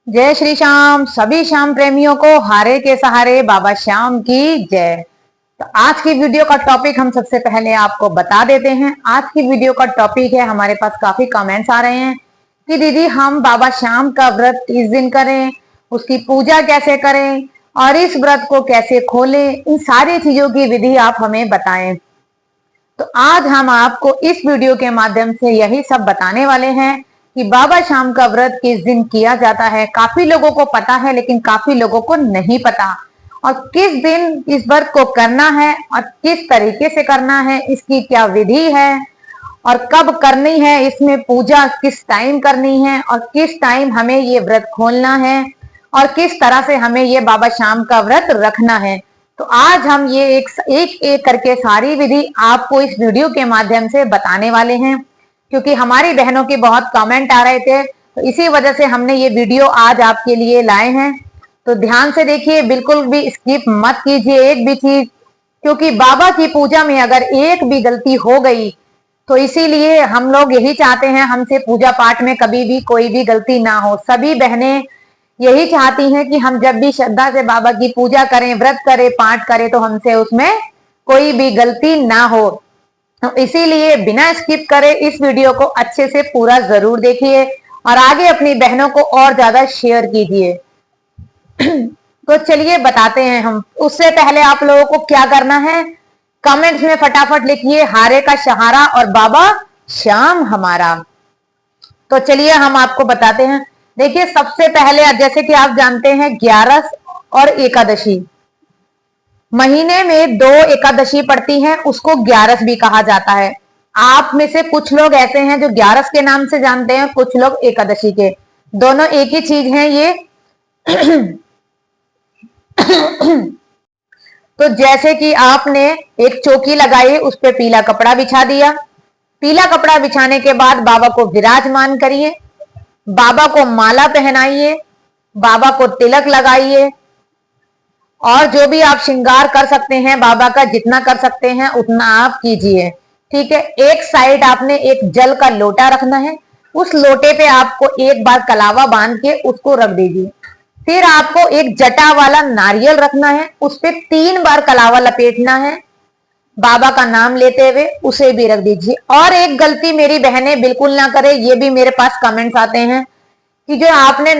जय श्री श्याम। सभी श्याम प्रेमियों को हारे के सहारे बाबा श्याम की जय। तो आज की वीडियो का टॉपिक हम सबसे पहले आपको बता देते हैं। आज की वीडियो का टॉपिक है, हमारे पास काफी कमेंट्स आ रहे हैं कि दीदी हम बाबा श्याम का व्रत किस दिन करें, उसकी पूजा कैसे करें और इस व्रत को कैसे खोलें, इन सारी चीजों की विधि आप हमें बताएं। तो आज हम आपको इस वीडियो के माध्यम से यही सब बताने वाले हैं कि बाबा श्याम का व्रत किस दिन किया जाता है। काफी लोगों को पता है लेकिन काफी लोगों को नहीं पता, और किस दिन इस व्रत को करना है और किस तरीके से करना है, इसकी क्या विधि है और कब करनी है, इसमें पूजा किस टाइम करनी है और किस टाइम हमें ये व्रत खोलना है और किस तरह से हमें ये बाबा श्याम का व्रत रखना है। तो आज हम ये एक करके सारी विधि आपको इस वीडियो के माध्यम से बताने वाले हैं, क्योंकि हमारी बहनों के बहुत कमेंट आ रहे थे, तो इसी वजह से हमने ये वीडियो आज आपके लिए लाए हैं। तो ध्यान से देखिए, बिल्कुल भी स्किप मत कीजिए एक भी चीज, क्योंकि बाबा की पूजा में अगर एक भी गलती हो गई तो इसीलिए हम लोग यही चाहते हैं, हमसे पूजा पाठ में कभी भी कोई भी गलती ना हो। सभी बहनें यही चाहती हैं कि हम जब भी श्रद्धा से बाबा की पूजा करें, व्रत करें, पाठ करें, तो हमसे उसमें कोई भी गलती ना हो। तो इसीलिए बिना स्किप करे इस वीडियो को अच्छे से पूरा जरूर देखिए और आगे अपनी बहनों को और ज्यादा शेयर कीजिए। तो चलिए बताते हैं हम। उससे पहले आप लोगों को क्या करना है, कमेंट्स में फटाफट लिखिए हारे का सहारा और बाबा श्याम हमारा। तो चलिए हम आपको बताते हैं। देखिए, सबसे पहले जैसे कि आप जानते हैं, 11 और एकादशी, महीने में 2 एकादशी पड़ती हैं, उसको 11 भी कहा जाता है। आप में से कुछ लोग ऐसे हैं जो 11 के नाम से जानते हैं, कुछ लोग एकादशी के। दोनों एक ही चीज है ये। तो जैसे कि आपने एक चौकी लगाई, उस पर पीला कपड़ा बिछा दिया। पीला कपड़ा बिछाने के बाद बाबा को विराजमान करिए, बाबा को माला पहनाइए, बाबा को तिलक लगाइए और जो भी आप श्रृंगार कर सकते हैं बाबा का, जितना कर सकते हैं उतना आप कीजिए। ठीक है। एक साइड आपने एक जल का लोटा रखना है, उस लोटे पे आपको एक बार कलावा बांध के उसको रख दीजिए। फिर आपको एक जटा वाला नारियल रखना है, उस पे 3 बार कलावा लपेटना है, बाबा का नाम लेते हुए उसे भी रख दीजिए। और एक गलती मेरी बहनें बिल्कुल ना करे, ये भी मेरे पास कमेंट्स आते हैं कि जो आपने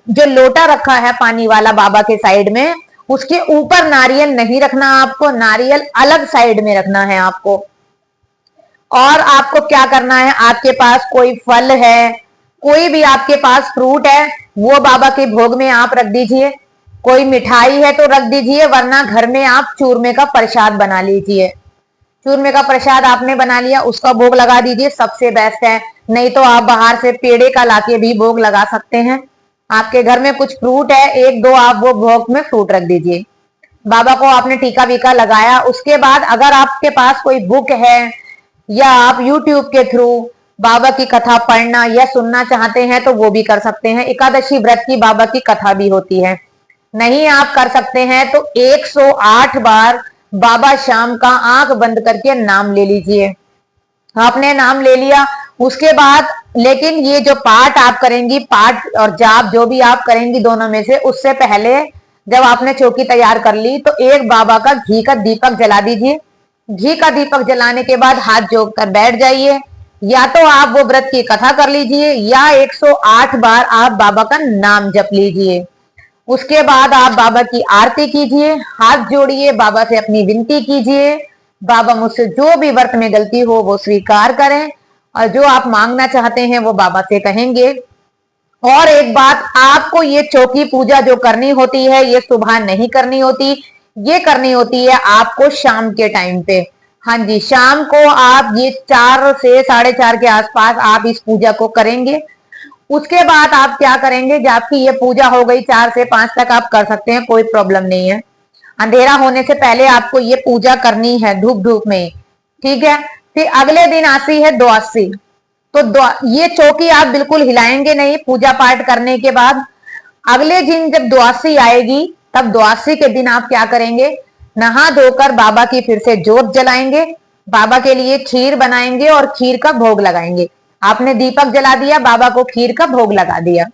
जो लोटा रखा है पानी वाला बाबा के साइड में, उसके ऊपर नारियल नहीं रखना आपको, नारियल अलग साइड में रखना है आपको। और आपको क्या करना है, आपके पास कोई फल है, कोई भी आपके पास फ्रूट है, वो बाबा के भोग में आप रख दीजिए। कोई मिठाई है तो रख दीजिए, वरना घर में आप चूरमे का प्रसाद बना लीजिए। चूरमे का प्रसाद आपने बना लिया, उसका भोग लगा दीजिए, सबसे बेस्ट है। नहीं तो आप बाहर से पेड़े का लाके भी भोग लगा सकते हैं। आपके घर में कुछ फ्रूट है, 1-2 आप वो भोग में फ्रूट रख दीजिए। बाबा को आपने टीका वीका लगाया। उसके बाद अगर आपके पास कोई बुक है या आप यूट्यूब के थ्रू बाबा की कथा पढ़ना या सुनना चाहते हैं तो वो भी कर सकते हैं। एकादशी व्रत की बाबा की कथा भी होती है। नहीं आप कर सकते हैं तो 108 बार बाबा श्याम का आंख बंद करके नाम ले लीजिए। आपने नाम ले लिया, उसके बाद लेकिन ये जो पाठ आप करेंगी, पाठ और जाप जो भी आप करेंगी दोनों में से, उससे पहले जब आपने चौकी तैयार कर ली तो एक बाबा का घी का दीपक जला दीजिए। घी का दीपक जलाने के बाद हाथ जोड़ कर बैठ जाइए। या तो आप वो व्रत की कथा कर लीजिए या 108 बार आप बाबा का नाम जप लीजिए। उसके बाद आप बाबा की आरती कीजिए, हाथ जोड़िए, बाबा से अपनी विनती कीजिए, बाबा मुझसे जो भी व्रत में गलती हो वो स्वीकार करें और जो आप मांगना चाहते हैं वो बाबा से कहेंगे। और एक बात, आपको ये चौकी पूजा जो करनी होती है ये सुबह नहीं करनी होती, ये करनी होती है आपको शाम के टाइम पे। हाँ जी, शाम को आप ये 4 से 4:30 के आसपास आप इस पूजा को करेंगे। उसके बाद आप क्या करेंगे, जब आपकी ये पूजा हो गई 4 से 5 तक आप कर सकते हैं, कोई प्रॉब्लम नहीं है। अंधेरा होने से पहले आपको ये पूजा करनी है धूप धूप में। ठीक है। फिर अगले दिन आती है द्वादशी। तो ये चौकी आप बिल्कुल हिलाएंगे नहीं पूजा पाठ करने के बाद। अगले दिन जब द्वादशी आएगी, तब द्वादशी के दिन आप क्या करेंगे, नहा धोकर बाबा की फिर से जोत जलाएंगे, बाबा के लिए खीर बनाएंगे और खीर का भोग लगाएंगे। आपने दीपक जला दिया, बाबा को खीर का भोग लगा दिया।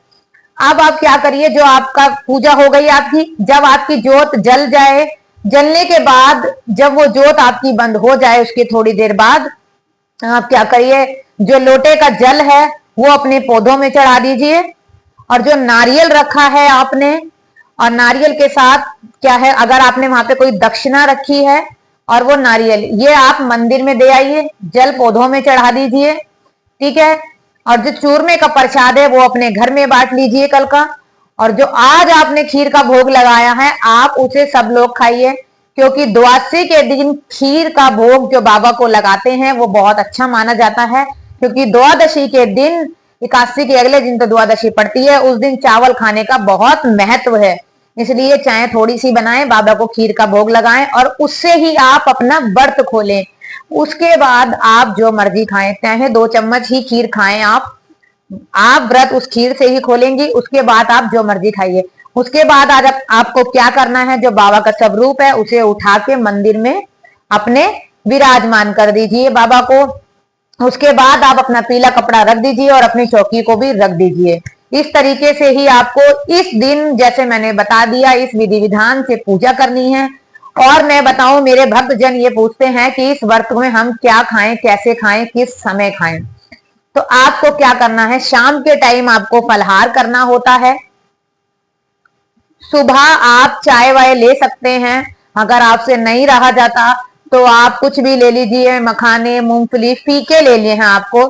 अब आप क्या करिए, जो आपका पूजा हो गई आपकी, जब आपकी जोत जल जाए, जलने के बाद जब वो जोत आपकी बंद हो जाए, उसके थोड़ी देर बाद आप क्या करिए, जो लोटे का जल है वो अपने पौधों में चढ़ा दीजिए, और जो नारियल रखा है आपने, और नारियल के साथ क्या है, अगर आपने वहां पे कोई दक्षिणा रखी है, और वो नारियल ये आप मंदिर में दे आइए, जल पौधों में चढ़ा दीजिए, ठीक है। और जो चूरमे का प्रसाद है वो अपने घर में बांट लीजिए कल का। और जो आज आपने खीर का भोग लगाया है, आप उसे सब लोग खाइए, क्योंकि द्वादशी के दिन खीर का भोग जो बाबा को लगाते हैं वो बहुत अच्छा माना जाता है, क्योंकि द्वादशी के दिन, एकादशी के अगले दिन तो द्वादशी पड़ती है, उस दिन चावल खाने का बहुत महत्व है। इसलिए चाहे थोड़ी सी बनाएं, बाबा को खीर का भोग लगाएं, और उससे ही आप अपना व्रत खोलें। उसके बाद आप जो मर्जी खाएं, चाहे 2 चम्मच ही खीर खाएं आप व्रत उस खीर से ही खोलेंगी। उसके बाद आप जो मर्जी खाइए। उसके बाद आज आपको क्या करना है, जो बाबा का स्वरूप है उसे उठा के मंदिर में अपने विराजमान कर दीजिए बाबा को। उसके बाद आप अपना पीला कपड़ा रख दीजिए और अपनी चौकी को भी रख दीजिए। इस तरीके से ही आपको इस दिन, जैसे मैंने बता दिया, इस विधि विधान से पूजा करनी है। और मैं बताऊं, मेरे भक्त जन ये पूछते हैं कि इस व्रत में हम क्या खाएं, कैसे खाएं, किस समय खाएं। तो आपको क्या करना है, शाम के टाइम आपको फलहार करना होता है। सुबह आप चाय वाय ले सकते हैं, अगर आपसे नहीं रहा जाता तो आप कुछ भी ले लीजिए, मखाने, मूंगफली, फीके ले लिए हैं आपको,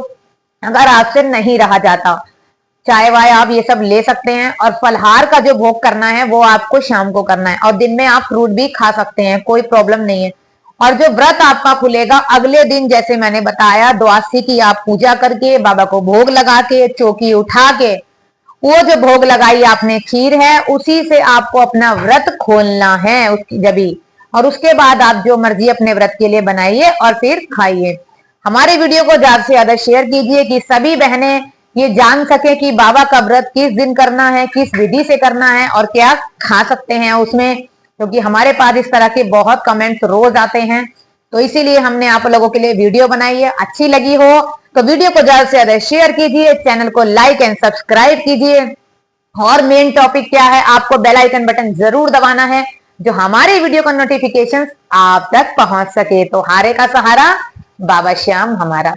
अगर आपसे नहीं रहा जाता। चाय वाय आप ये सब ले सकते हैं। और फलहार का जो भोग करना है वो आपको शाम को करना है, और दिन में आप फ्रूट भी खा सकते हैं, कोई प्रॉब्लम नहीं है। और जो व्रत आपका खुलेगा अगले दिन, जैसे मैंने बताया, द्वादशी की आप पूजा करके, बाबा को भोग लगा के, चौकी उठा के, वो जो भोग लगाई आपने खीर है, उसी से आपको अपना व्रत खोलना है उसकी जबी। और उसके बाद आप जो मर्जी अपने व्रत के लिए बनाइए और फिर खाइए। हमारे वीडियो को ज्यादा से ज्यादा शेयर कीजिए कि सभी बहनें ये जान सके कि बाबा का व्रत किस दिन करना है, किस विधि से करना है, और क्या खा सकते हैं उसमें, क्योंकि हमारे पास इस तरह के बहुत कमेंट्स रोज आते हैं। तो इसीलिए हमने आप लोगों के लिए वीडियो बनाई है। अच्छी लगी हो तो वीडियो को ज्यादा से ज्यादा शेयर कीजिए, चैनल को लाइक एंड सब्सक्राइब कीजिए। और मेन टॉपिक क्या है, आपको बेल आइकन बटन जरूर दबाना है, जो हमारे वीडियो का नोटिफिकेशन आप तक पहुंच सके। तो हारे का सहारा बाबा श्याम हमारा।